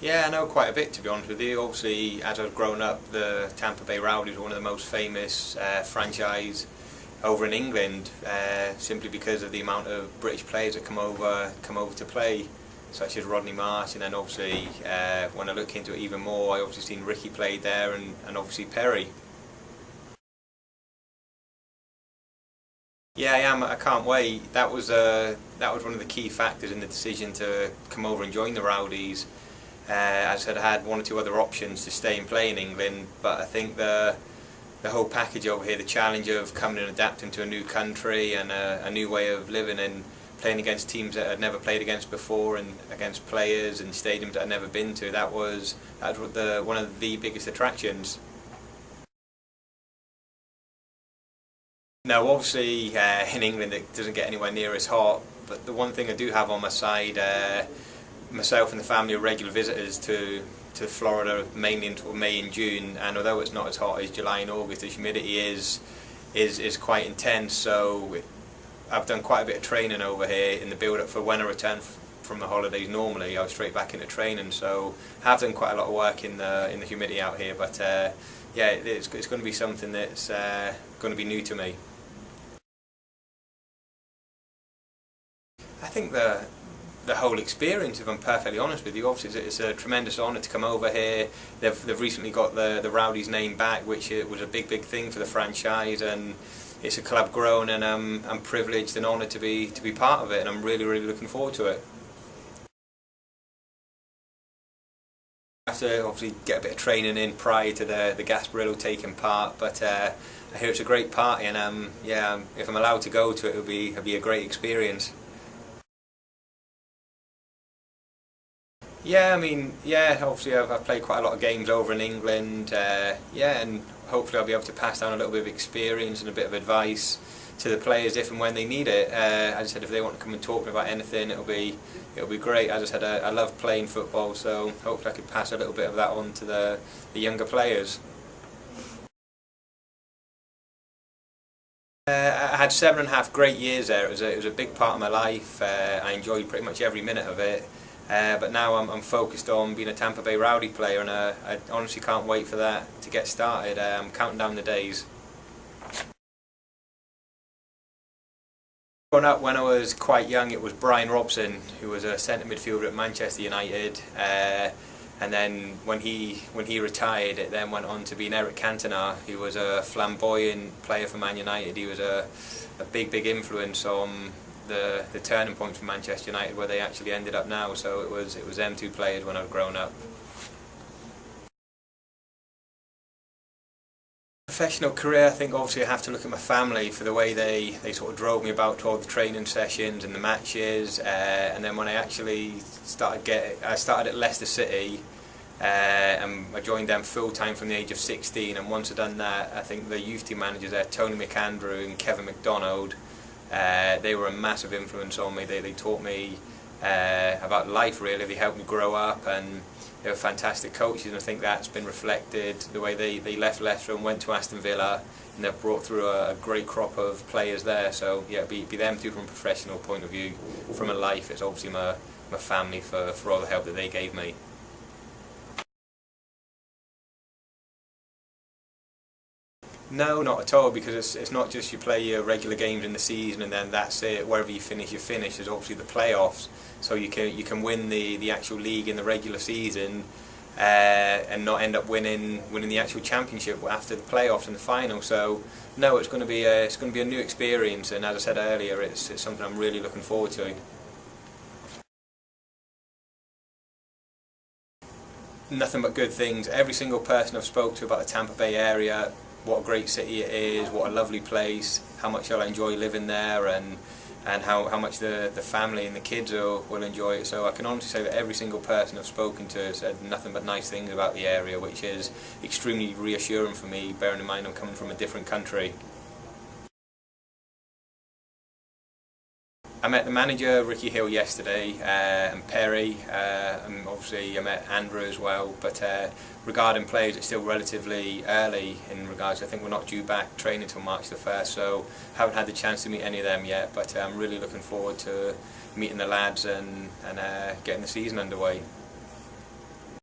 Yeah, I know quite a bit, to be honest with you. Obviously, as I've grown up, the Tampa Bay Rowdies were one of the most famous franchise over in England, simply because of the amount of British players that come over to play, such as Rodney Marsh, and then obviously when I look into it even more, I obviously seen Ricky played there, and obviously Perry. Yeah, I am. I can't wait. That was one of the key factors in the decision to come over and join the Rowdies. As I said, I had one or two other options to stay and play in England, but I think the whole package over here, the challenge of coming and adapting to a new country and a new way of living and playing against teams that I'd never played against before and against players and stadiums that I'd never been to, that was one of the biggest attractions. Now, obviously, in England it doesn't get anywhere near as hot, but the one thing I do have on my side, myself and the family are regular visitors to Florida, mainly until May and June, and although it's not as hot as July and August, the humidity is quite intense. So I've done quite a bit of training over here in the build-up for when I return from the holidays. Normally, I was straight back into training, so I have done quite a lot of work in the humidity out here. But yeah, it's going to be something that's going to be new to me. I think the whole experience, if I'm perfectly honest with you, obviously it's a tremendous honour to come over here. They've recently got the Rowdies name back, which was a big thing for the franchise, and it's a club grown, and I'm privileged and honoured to be part of it, and I'm really looking forward to it. I have to obviously get a bit of training in prior to the Gasparilla taking part, but I hear it's a great party, and yeah, if I'm allowed to go to it, it'll be a great experience. Yeah, I mean, yeah, obviously I've played quite a lot of games over in England, yeah, and hopefully I'll be able to pass down a little bit of experience and a bit of advice to the players if and when they need it. As I said, if they want to come and talk to me about anything, it'll be great. As I said, I love playing football, so hopefully I could pass a little bit of that on to the younger players. I had 7.5 great years there. It was a big part of my life. I enjoyed pretty much every minute of it. But now I'm focused on being a Tampa Bay Rowdy player, and I honestly can't wait for that to get started. I'm counting down the days. Growing up, when I was quite young, it was Brian Robson, who was a centre midfielder at Manchester United, and then when he retired, it then went on to be Eric Cantona, who was a flamboyant player for Man United. He was a big influence on the turning point for Manchester United, where they actually ended up now. So it was them two players when I'd grown up. Professional career, I think obviously I have to look at my family for the way they sort of drove me about to all the training sessions and the matches, and then when I actually I started at Leicester City, and I joined them full time from the age of 16, and once I'd done that, I think the youth team managers there, Tony McAndrew and Kevin McDonald, they were a massive influence on me. They taught me about life, really. They helped me grow up, and they were fantastic coaches, and I think that's been reflected the way they left Leicester and went to Aston Villa, and they've brought through a great crop of players there. So yeah, be them two from a professional point of view. From a life, it's obviously my family for all the help that they gave me. No, not at all, because it's not just you play your regular games in the season and then that's it. Wherever you finish, you finish. There's obviously the playoffs, so you can win the actual league in the regular season, and not end up winning the actual championship after the playoffs and the final. So no, it's going to be a new experience, and as I said earlier, it's something I'm really looking forward to. Nothing but good things. Every single person I've spoke to about the Tampa Bay area, what a great city it is, what a lovely place, how much I'll enjoy living there, and how much the family and the kids will enjoy it. So I can honestly say that every single person I've spoken to has said nothing but nice things about the area, which is extremely reassuring for me, bearing in mind I'm coming from a different country. I met the manager, Ricky Hill, yesterday, and Perry, and obviously I met Andrew as well, but regarding players, it's still relatively early in regards. I think we're not due back training until March the 1st, so haven't had the chance to meet any of them yet, but I'm really looking forward to meeting the lads and getting the season underway.